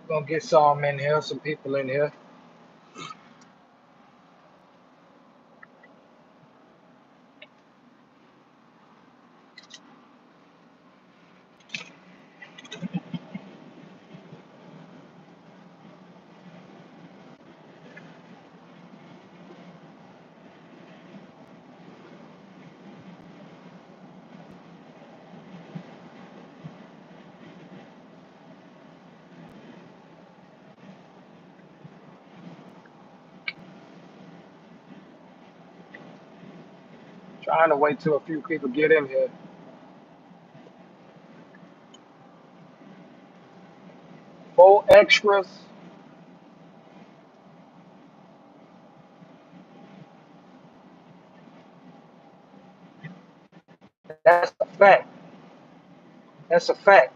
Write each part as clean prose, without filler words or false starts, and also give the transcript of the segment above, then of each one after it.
Gonna get some in here, some people in here. Trying to wait till a few people get in here. 4 Xtras. That's a fact. That's a fact.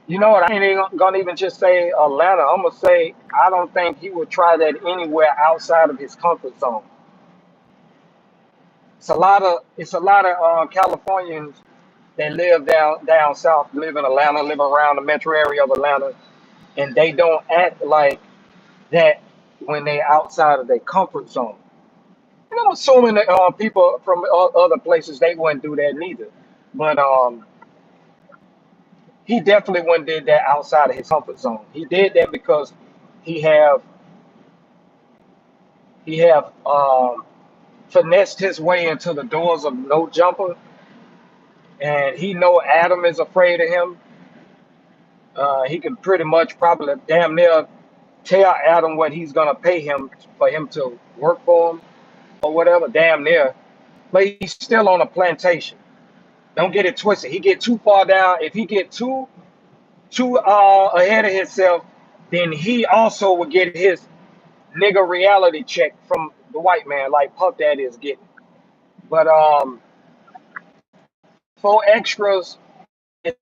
You know what? I ain't even gonna even just say Atlanta. I'm gonna say I don't think he would try that anywhere outside of his comfort zone. It's a lot of Californians that live down south, live in Atlanta, live around the metro area of Atlanta, and they don't act like that when they outside of their comfort zone. And I'm assuming that people from other places they wouldn't do that neither. But he definitely wouldn't did that outside of his comfort zone. He did that because he have he have finessed his way into the doors of no jumper, and he know Adam is afraid of him. He can pretty much probably damn near tell Adam what he's gonna pay him for him to work for him or whatever, damn near. But he's still on a plantation. Don't get it twisted. He get too far down. If he get too ahead of himself, then he also will get his nigga reality check from the white man, like Puff Daddy is getting. But 4 Xtras, I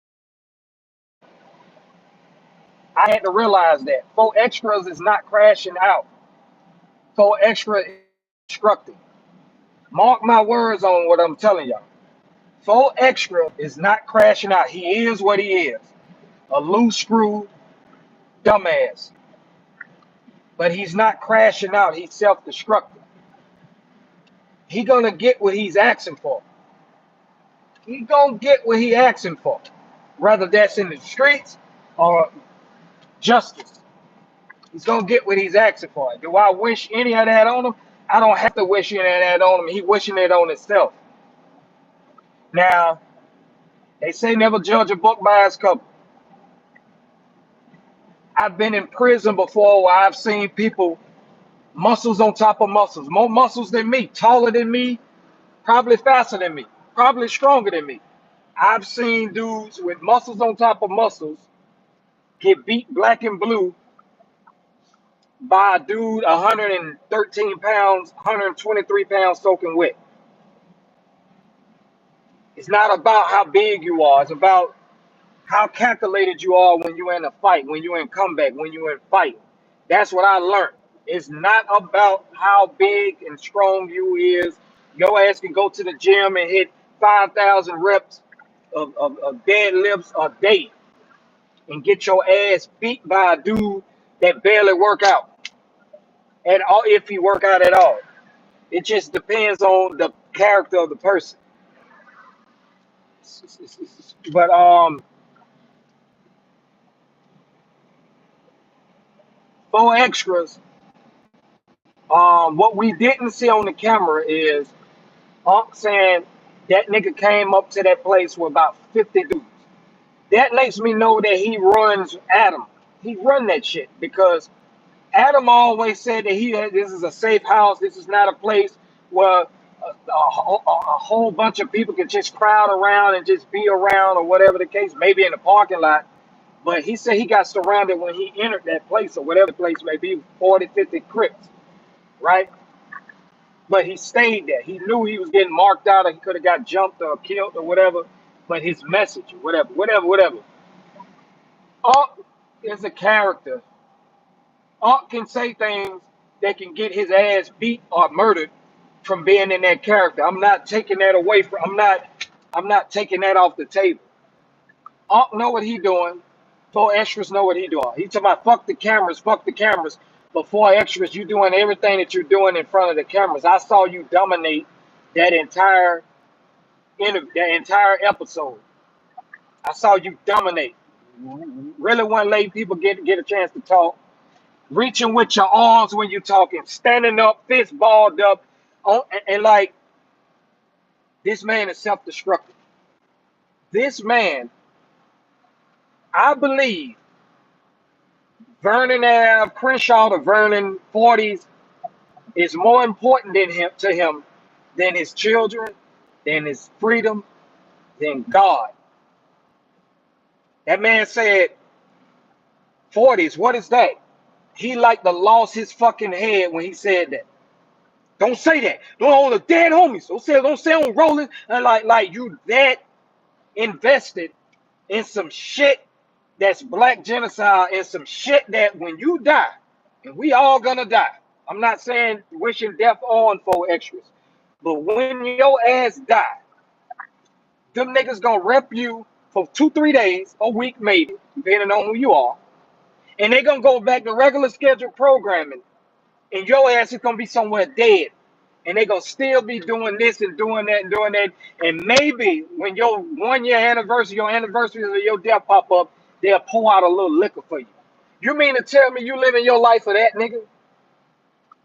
had to realize that 4 Xtras is not crashing out. 4 Extra is destructing. Mark my words on what I'm telling y'all. 4 Extra is not crashing out. He is what he is, a loose screw dumbass. But he's not crashing out. He's self-destructing. He gonna get what he's asking for. He gonna get what he asking for, whether that's in the streets or justice. He's gonna get what he's asking for. Do I wish any of that on him? I don't have to wish any of that on him. He wishing it on himself. Now they say never judge a book by its cover. I've been in prison before where I've seen people muscles on top of muscles, more muscles than me, taller than me, probably faster than me, probably stronger than me. I've seen dudes with muscles on top of muscles get beat black and blue by a dude 113 pounds, 123 pounds soaking wet. It's not about how big you are. It's about how calculated you are when you're in a fight, when you're in comeback, when you're in fight. That's what I learned. It's not about how big and strong you is. Your ass can go to the gym and hit 5,000 reps of deadlifts a day and get your ass beat by a dude that barely work out at all, if he work out at all. It just depends on the character of the person. But 4 Xtras. What we didn't see on the camera is Unc saying that nigga came up to that place with about 50 dudes. That lets me know that he runs Adam. He run that shit because Adam always said that this is a safe house. This is not a place where a whole bunch of people can just crowd around and just be around or whatever the case. Maybe in the parking lot. But he said he got surrounded when he entered that place or whatever the place may be, 40, 50 Crips, right? But he stayed there. He knew he was getting marked out or he could have got jumped or killed or whatever. But his message, whatever. Unc is a character. Unc can say things that can get his ass beat or murdered from being in that character. I'm not taking that away from I'm not taking that off the table. Unc know what he doing. 4Xtras know what he doing. He talking about fuck the cameras, fuck the cameras. But 4Xtras, you doing everything that you're doing in front of the cameras. I saw you dominate that entire that entire episode. I saw you dominate. Really want to let people get a chance to talk. Reaching with your arms when you're talking, standing up, fist balled up, and like this man is self-destructive. This man, I believe, Vernon Ave, Crenshaw to Vernon 40s is more important to him than his children, than his freedom, than God. That man said 40s. What is that? He like to lost his fucking head when he said that. Don't say that. Don't hold the dead homies. Don't say on rolling and like you that invested in some shit that's black genocide and some shit that when you die, and we all gonna die. I'm not saying wishing death on 4Xtras, but when your ass die, them niggas gonna rep you for 2-3 days, a week maybe, depending on who you are, and they gonna go back to regular scheduled programming, and your ass is gonna be somewhere dead. And they gonna still be doing this and doing that and doing that. And maybe when your 1 year anniversary, your anniversary of your death pop up, they'll pour out a little liquor for you. You mean to tell me you living your life for that nigga?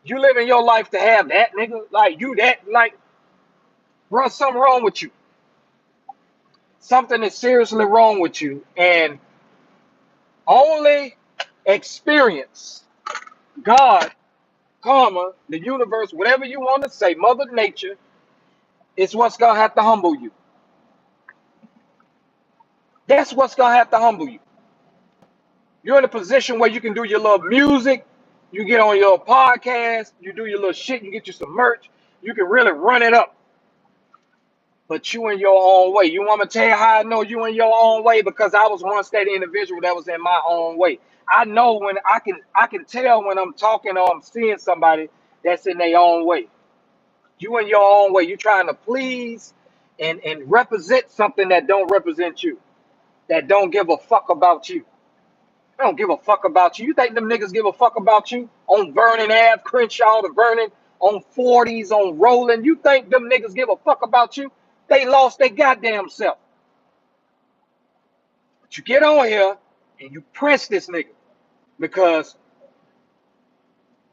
You living your life to have that nigga? Like you that like bro, something wrong with you. Something is seriously wrong with you. And only experience, God, karma, the universe, whatever you want to say, Mother Nature, is what's gonna have to humble you. That's what's gonna have to humble you. You're in a position where you can do your little music, you get on your podcast, you do your little shit, you get you some merch, you can really run it up. But you in your own way. You want me to tell you how I know you in your own way? Because I was once that individual that was in my own way. I know when I can tell when I'm talking or I'm seeing somebody that's in their own way. You in your own way. You trying to please and represent something that don't represent you, that don't give a fuck about you. They don't give a fuck about you. You think them niggas give a fuck about you? On Vernon Ave, Crenshaw to Vernon, on 40s, on Roland. You think them niggas give a fuck about you? They lost their goddamn self. But you get on here and you press this nigga because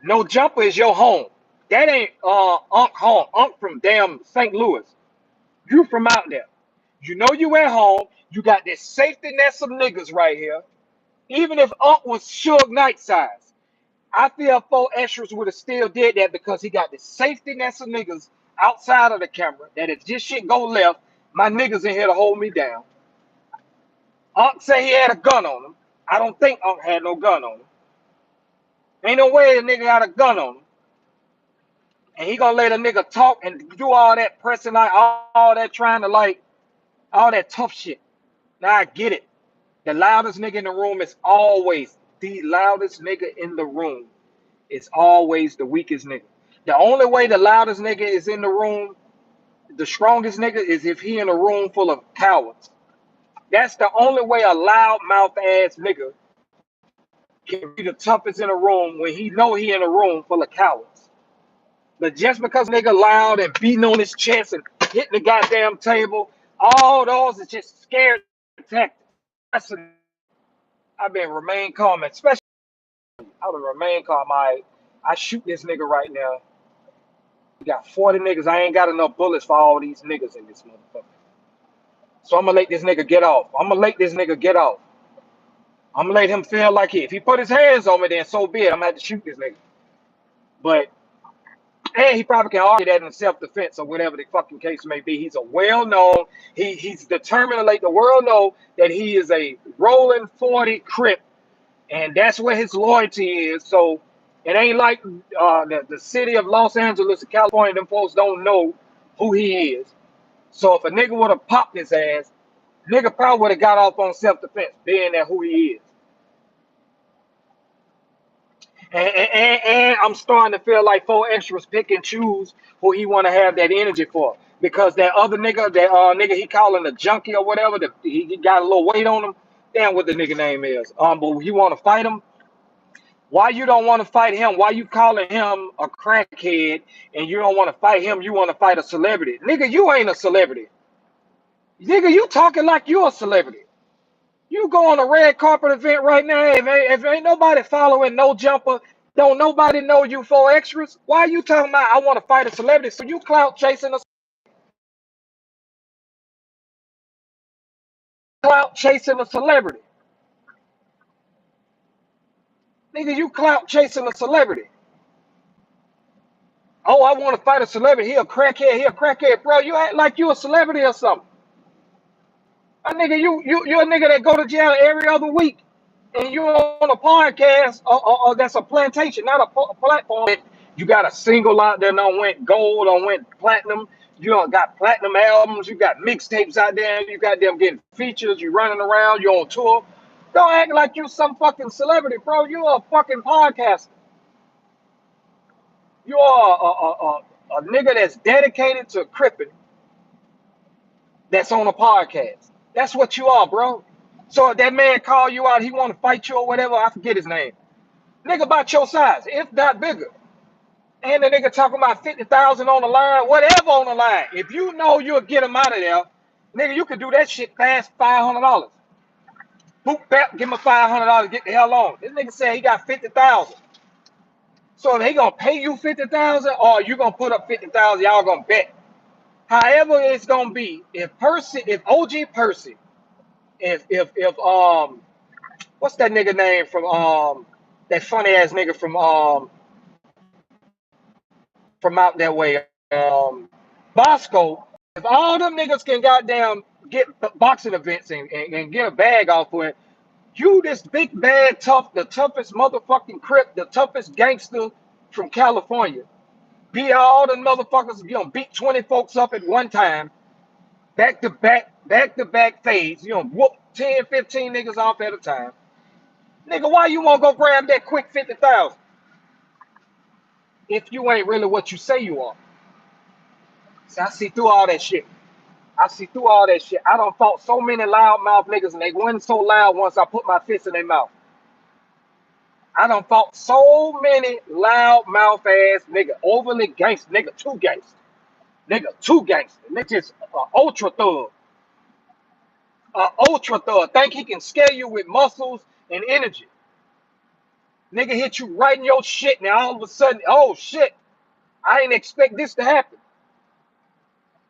no jumper is your home. That ain't Unc home. Unc from damn St. Louis. You from out there. You know you at home. You got this safety net of niggas right here. Even if Unc was Suge Knight size, I feel 4Xtras would have still did that because he got the safety net of niggas outside of the camera that if this shit go left, my niggas in here to hold me down. Unc said he had a gun on him. I don't think Unc had no gun on him. Ain't no way a nigga got a gun on him. And he gonna let a nigga talk and do all that pressing, like all that trying to like, all that tough shit. Now I get it. The loudest nigga in the room is always the loudest nigga in the room. It's always the weakest nigga. The only way the loudest nigga is in the room, the strongest nigga, is if he in a room full of cowards. That's the only way a loud mouth ass nigga can be the toughest in a room when he know he in a room full of cowards. But just because nigga loud and beating on his chest and hitting the goddamn table, all those are just scared tactics. I've been remain calm, especially I would remain calm. I shoot this nigga right now. We got 40 niggas. I ain't got enough bullets for all these niggas in this motherfucker. So I'm gonna let this nigga get off. I'm gonna let this nigga get off. I'm gonna let him feel like if he put his hands on me, then so be it. I'm gonna have to shoot this nigga. But and he probably can argue that in self-defense or whatever the fucking case may be. He's a well-known. He's determined to let the world know that he is a rolling 40 Crip, and that's where his loyalty is. So it ain't like the city of Los Angeles, California. Them folks don't know who he is. So if a nigga would have popped his ass, nigga probably would have got off on self-defense, being that who he is. And I'm starting to feel like 4Xtras pick and choose who he want to have that energy for. Because that other nigga, that nigga he calling a junkie or whatever, he got a little weight on him. Damn, what the nigga name is. But you want to fight him? Why you don't want to fight him? Why you calling him a crackhead and you don't want to fight him? You want to fight a celebrity, nigga? You ain't a celebrity, nigga. You talking like you a celebrity. You go on a red carpet event right now. If ain't nobody following no jumper, don't nobody know you 4Xtras. Why are you talking about I want to fight a celebrity? So you clout chasing a celebrity. Nigga, you clout chasing a celebrity. Oh, I want to fight a celebrity. He a crackhead. He a crackhead, bro. You act like you a celebrity or something. A nigga, you a nigga that go to jail every other week, and you on a podcast, or that's a plantation, not a platform. You got a single out there that went gold, or went platinum. You don't got platinum albums. You got mixtapes out there. You got them getting features. You running around. You on tour. Don't act like you some fucking celebrity, bro. You a fucking podcaster. You are a nigga that's dedicated to cripping. That's on a podcast. That's what you are, bro. So if that man call you out, he want to fight you or whatever, I forget his name. Nigga about your size, if not bigger. And the nigga talking about 50,000 on the line, whatever on the line. If you know you'll get him out of there, nigga, you can do that shit fast, $500. Boop, bap, give him $500, get the hell on. This nigga said he got 50,000. So if he gonna pay you 50,000, or you gonna put up 50,000, y'all gonna bet. However it's gonna be, if OG Percy, if what's that nigga name from that funny ass nigga from out that way, Bosco. If all them niggas can goddamn get boxing events and get a bag off for it, you this big bad tough, the toughest motherfucking crip, the toughest gangster from California, beat all the motherfuckers, you know, beat 20 folks up at one time, back to back fades, you know, whoop 10, 15 niggas off at a time. Nigga, why you won't go grab that quick 50,000 if you ain't really what you say you are? See, I see through all that shit. I see through all that shit. I done fought so many loudmouth niggas and they wasn't so loud once I put my fist in their mouth. I done fought so many loudmouth ass nigga, overly gangster, nigga, too gangster. Nigga, too gangster. Nigga just ultra thug. Ultra thug. Think he can scare you with muscles and energy. Nigga hit you right in your shit. Now all of a sudden, oh shit, I didn't expect this to happen.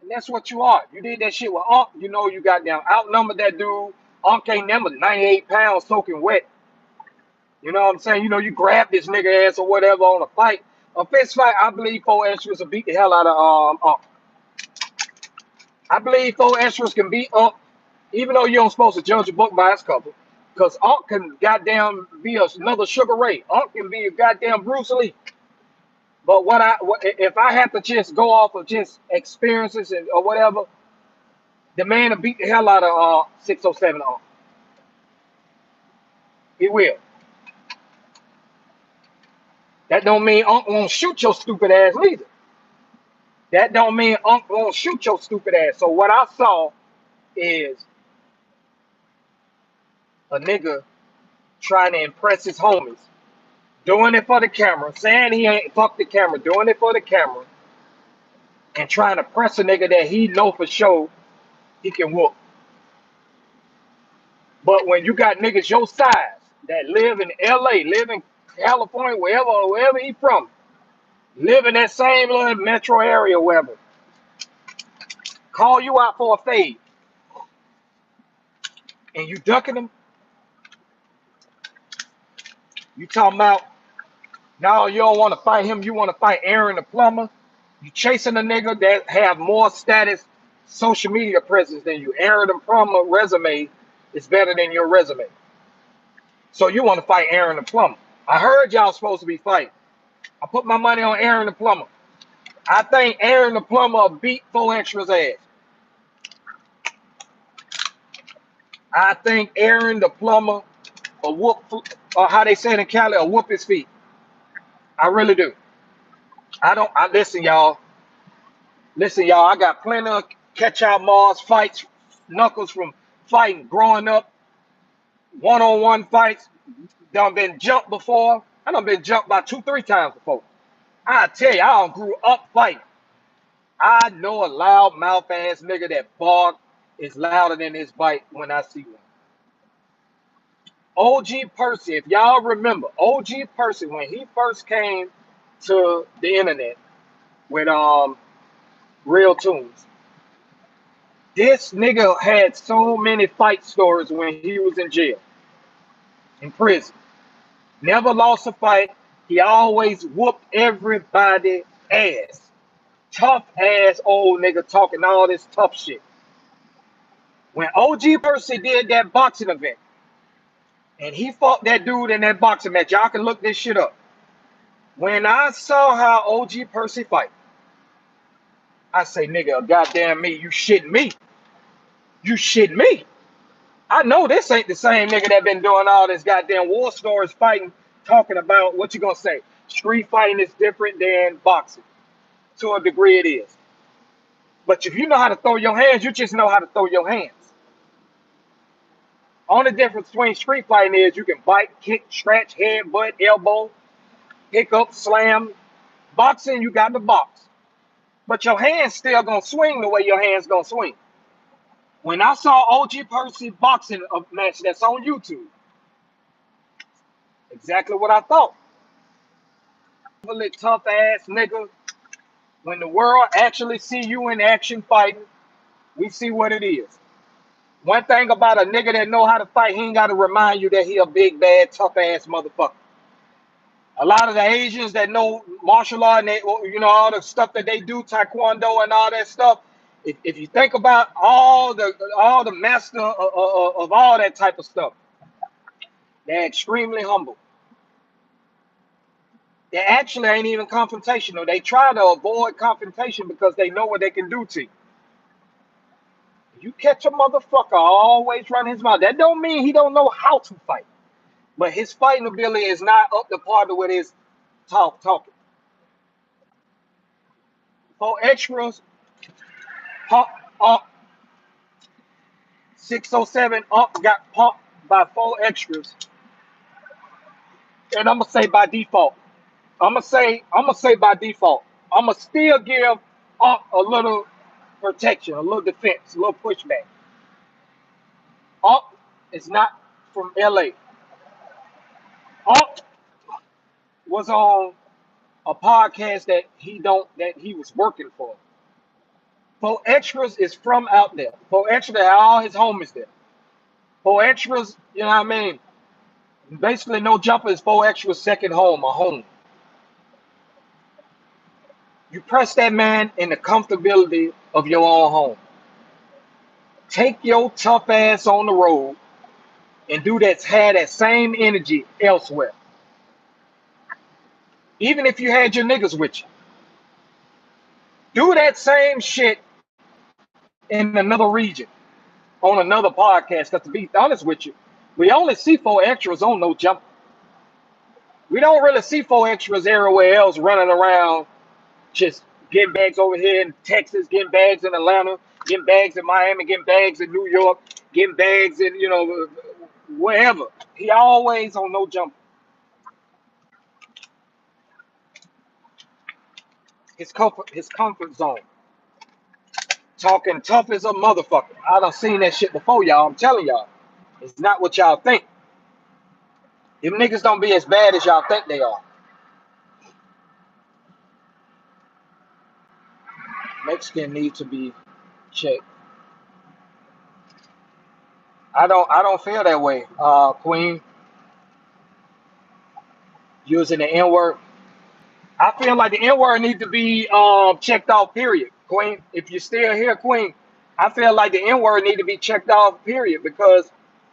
And that's what you are. You did that shit with Unc. You know you got down outnumbered that dude. Unc ain't number 98 pounds soaking wet. You know what I'm saying? You know, you grab this nigga ass or whatever on a fight. A fist fight, I believe 4Xtras will beat the hell out of Unc. I believe 4Xtras can beat Unc, even though you don't supposed to judge a book by its cover. Because Unc can goddamn be another Sugar Ray. Unc can be a goddamn Bruce Lee. But if I have to just go off of just experiences or whatever, the man will beat the hell out of 607 Unc. He will. That don't mean Unc won't shoot your stupid ass neither. That don't mean Unc won't shoot your stupid ass. So what I saw is a nigga trying to impress his homies, doing it for the camera, saying he ain't fuck the camera, doing it for the camera, and trying to press a nigga that he know for sure he can whoop. But when you got niggas your size that live in LA, live in California, wherever he from, live in that same little metro area, wherever, call you out for a fade, and you ducking them, you talking about, no, you don't want to fight him, you want to fight Aaron the plumber. You chasing a nigga that have more status, social media presence than you. Aaron the plumber resume is better than your resume. So you want to fight Aaron the plumber. I heard y'all supposed to be fighting. I put my money on Aaron the plumber. I think Aaron the plumber beat 4Xtras ass. I think Aaron the plumber will whoop, or how they say it in Cali, will whoop his feet. I really do. I listen, y'all. Listen, y'all. I got plenty of catch out Mars fights, knuckles from fighting growing up. one-on-one fights, done been jumped before. I done been jumped by 2, 3 times before. I tell you, I done grew up fighting. I know a loud mouth ass nigga that bark is louder than his bite when I see one. OG Percy, if y'all remember, OG Percy, when he first came to the internet with Real Tunes, this nigga had so many fight stories when he was in jail, in prison. Never lost a fight. He always whooped everybody ass. Tough ass old nigga talking all this tough shit. When OG Percy did that boxing event, and he fought that dude in that boxing match, y'all can look this shit up. When I saw how OG Percy fight, I say, nigga, goddamn me, you shitting me. You shitting me. I know this ain't the same nigga that been doing all this goddamn war stories fighting, talking about what you gonna say. Street fighting is different than boxing. To a degree it is. But if you know how to throw your hands, you just know how to throw your hands. Only difference between street fighting is you can bite, kick, scratch, headbutt, elbow, pick up, slam. Boxing, you got the box. But your hands still gonna swing the way your hands gonna swing. When I saw OG Percy boxing match that's on YouTube, exactly what I thought. Tough ass nigga. When the world actually see you in action fighting, we see what it is. One thing about a nigga that know how to fight, he ain't got to remind you that he a big, bad, tough ass motherfucker. A lot of the Asians that know martial art and they, you know, all the stuff that they do, taekwondo and all that stuff. If you think about all the master of all that type of stuff, they're extremely humble. They actually ain't even confrontational. They try to avoid confrontation because they know what they can do to you. You catch a motherfucker always run his mouth. That don't mean he don't know how to fight. But his fighting ability is not up to par with his talking. 4Xtras, up 607 up got pumped by 4Xtras. And I'm gonna say by default. I'm gonna say by default. I'm gonna still give up a little protection, a little defense, a little pushback. Up is not from LA. Up was on a podcast that he was working for. 4Xtras is from out there. 4Xtras had all his homies there. 4Xtras, you know what I mean? Basically, no jumper is 4Xtras second home, a home. You press that man in the comfortability of your own home. Take your tough ass on the road and have that same energy elsewhere. Even if you had your niggas with you. Do that same shit in another region, on another podcast. Because to be honest with you, we only see 4Xtras on no jumper. We don't really see 4Xtras everywhere else running around just getting bags over here in Texas, getting bags in Atlanta, getting bags in Miami, getting bags in New York, getting bags in, you know, wherever. He always on no jumper. His comfort zone. Talking tough as a motherfucker. I done seen that shit before, y'all. I'm telling y'all. It's not what y'all think. Them niggas don't be as bad as y'all think they are. Mexican need to be checked. I don't feel that way, Queen. Using the N word. I feel like the N word needs to be checked off. Period, Queen. If you're still here, Queen, I feel like the N word need to be checked off. Period, because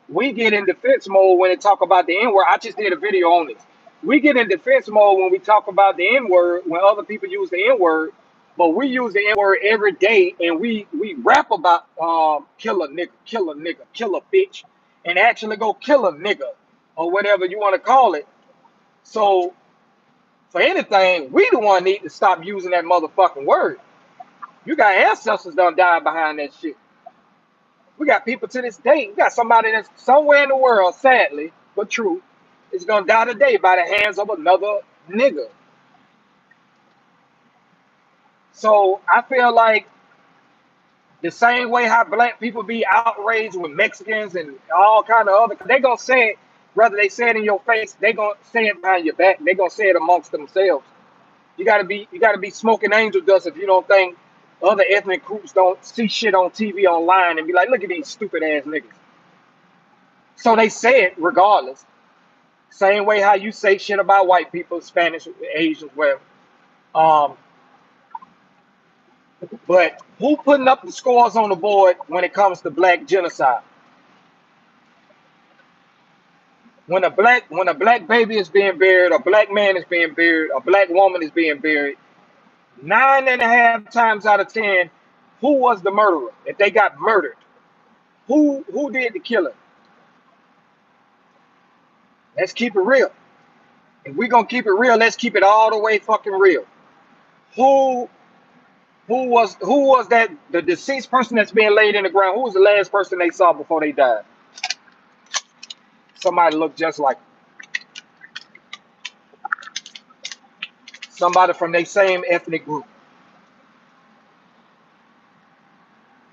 we get in defense mode when they talk about the N word. I just did a video on this. We get in defense mode when we talk about the N word when other people use the N word, but we use the N word every day and we rap about kill a nigga, kill a nigga, kill a bitch, and actually go kill a nigga or whatever you want to call it. So for anything, we the one need to stop using that motherfucking word. You got ancestors done died behind that shit. We got people to this day. We got somebody that's somewhere in the world, sadly but true, is gonna die today by the hands of another nigga. So I feel like the same way how black people be outraged with Mexicans and all kind of other, they gonna say it, whether they say it in your face, they gonna say it behind your back. They gonna say it amongst themselves. You gotta be smoking angel dust if you don't think other ethnic groups don't see shit on TV online and be like, look at these stupid ass niggas. So they say it regardless. Same way how you say shit about white people, Spanish, Asians, whatever. Um, but who putting up the scores on the board when it comes to black genocide? When a black baby is being buried, a black man is being buried, a black woman is being buried, 9.5 times out of 10, who was the murderer? If they got murdered, who did the killing? Let's keep it real. If we're gonna keep it real, let's keep it all the way fucking real. Who who was that the deceased person that's being laid in the ground? Who was the last person they saw before they died? Somebody looked just like somebody from their same ethnic group.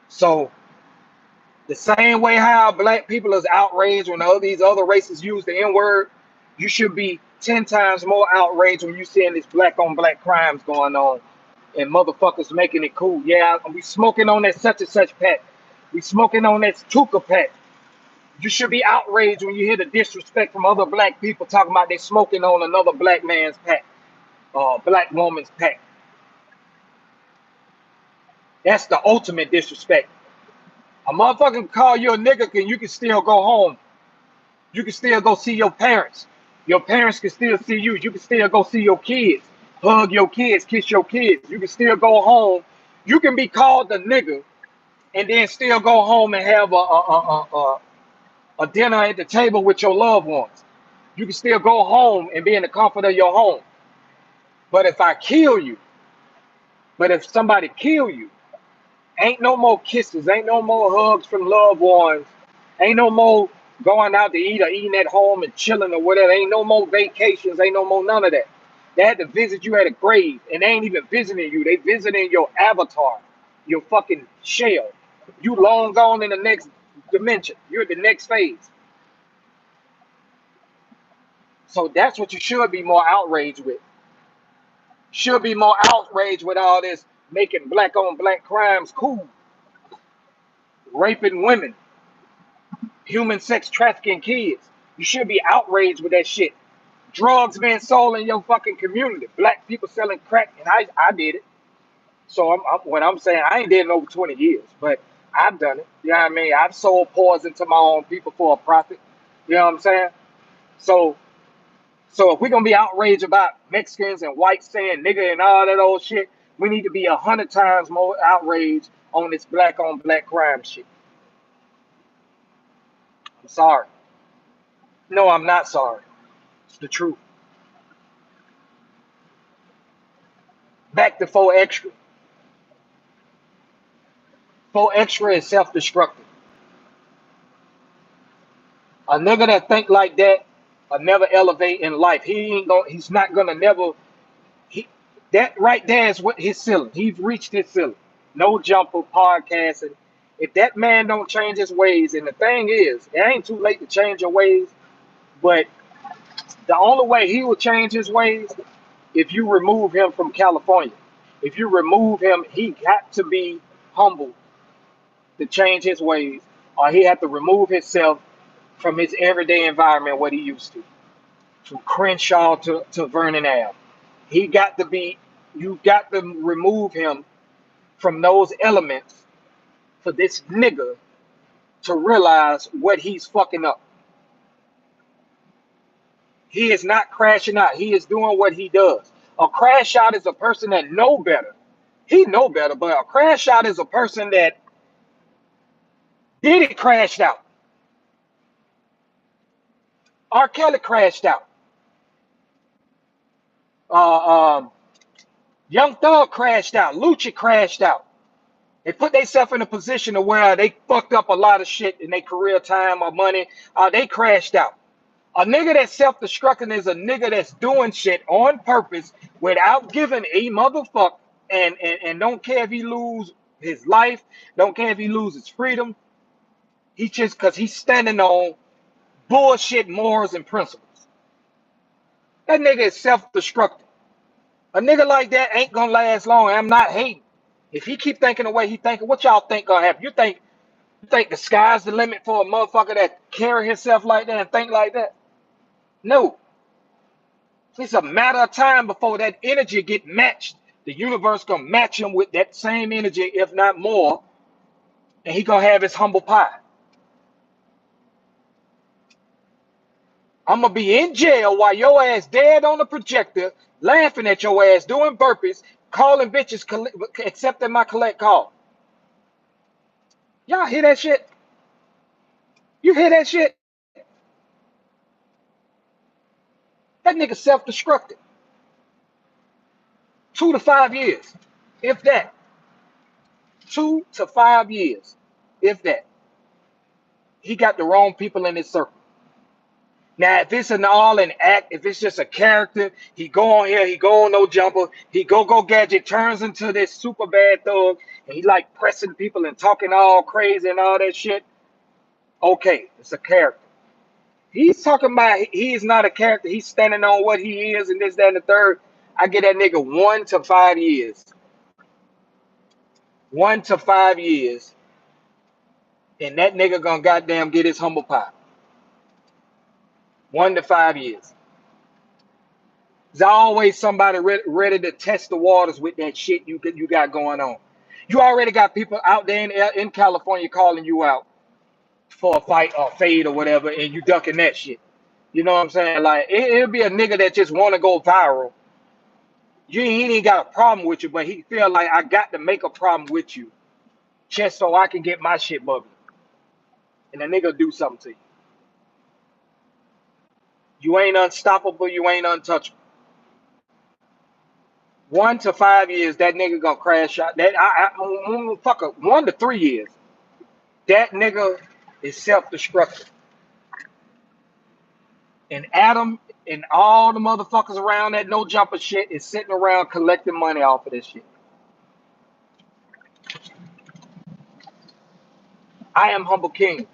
So the same way how black people is outraged when all these other races use the N-word, you should be 10 times more outraged when you seeing this black on black crimes going on and motherfuckers making it cool. Yeah, we smoking on that such and such pack. We smoking on that Tuka pack. You should be outraged when you hear the disrespect from other black people talking about they smoking on another black man's pack, black woman's pack. That's the ultimate disrespect. A motherfucker can call you a nigga and you can still go home. You can still go see your parents. Your parents can still see you. You can still go see your kids, hug your kids, kiss your kids. You can still go home. You can be called a nigga and then still go home and have a dinner at the table with your loved ones. You can still go home and be in the comfort of your home. But if I kill you, but if somebody kill you, ain't no more kisses, ain't no more hugs from loved ones, ain't no more going out to eat or eating at home and chilling or whatever. Ain't no more vacations, ain't no more none of that. They had to visit you at a grave, and they ain't even visiting you. They visiting your avatar, your fucking shell. You long gone in the next dimension. You're the next phase. So that's what you should be more outraged with. Should be more outraged with all this making black on black crimes cool, raping women, human sex trafficking kids. You should be outraged with that shit. Drugs being sold in your fucking community. Black people selling crack, and I did it. So when I'm saying I ain't did it in over 20 years, but I've done it. You know what I mean? I've sold poison to my own people for a profit. You know what I'm saying? So so if we're gonna be outraged about Mexicans and whites saying nigga and all that old shit, we need to be 100 times more outraged on this black on black crime shit. I'm sorry. No, I'm not sorry. It's the truth. Back to 4Xtra. 4Xtra is self-destructive. A nigga that think like that will never elevate in life. He's not gonna never he that right there is what his ceiling. He's reached his ceiling. No jumper podcasting. If that man don't change his ways, and the thing is, it ain't too late to change your ways, but the only way he will change his ways if you remove him from California. If you remove him, he got to be humble to change his ways, or he had to remove himself from his everyday environment, what he used to, from Crenshaw to Vernon Ave. He got to be, you got to remove him from those elements for this nigga to realize what he's fucking up. He is not crashing out. He is doing what he does. A crash out is a person that know better. He know better, but a crash out is a person that did it crashed out. R. Kelly crashed out. Uh, um, Young Thug crashed out. Lucha crashed out. They put themselves in a position to where they fucked up a lot of shit in their career time or money. They crashed out. A nigga that's self-destructing is a nigga that's doing shit on purpose without giving a motherfucker and don't care if he lose his life, don't care if he loses freedom. He just because he's standing on bullshit morals and principles. That nigga is self-destructing. A nigga like that ain't gonna last long. I'm not hating. If he keep thinking the way he thinking, what y'all think gonna happen? You think the sky's the limit for a motherfucker that carry himself like that and think like that? No. It's a matter of time before that energy get matched. The universe gonna match him with that same energy, if not more, and he gonna have his humble pie. I'm gonna be in jail while your ass dead on the projector, laughing at your ass, doing burpees, calling bitches, accepting my collect call. Y'all hear that shit? You hear that shit? That nigga self-destructed. 2 to 5 years, if that. 2 to 5 years, if that. He got the wrong people in his circle. Now, if it's an all in act, if it's just a character, he go on here, he go on No Jumper, he go gadget, turns into this super bad thug, and he like pressing people and talking all crazy and all that shit. Okay, it's a character. He's talking about he is not a character. He's standing on what he is and this, that, and the third. I get that nigga 1 to 5 years. 1 to 5 years. And that nigga gonna goddamn get his humble pie. 1 to 5 years. There's always somebody ready to test the waters with that shit you got going on. You already got people out there in California calling you out for a fight or fade or whatever, and you ducking that shit. You know what I'm saying? Like it'll be a nigga that just want to go viral. He ain't got a problem with you, but he feel like I got to make a problem with you just so I can get my shit bubbling. And a nigga do something to you. You ain't unstoppable. You ain't untouchable. 1 to 5 years, that nigga gonna crash out. Fuck up. 1 to 3 years, that nigga is self-destructive. And Adam and all the motherfuckers around that no jumper shit is sitting around collecting money off of this shit. I am Humble King.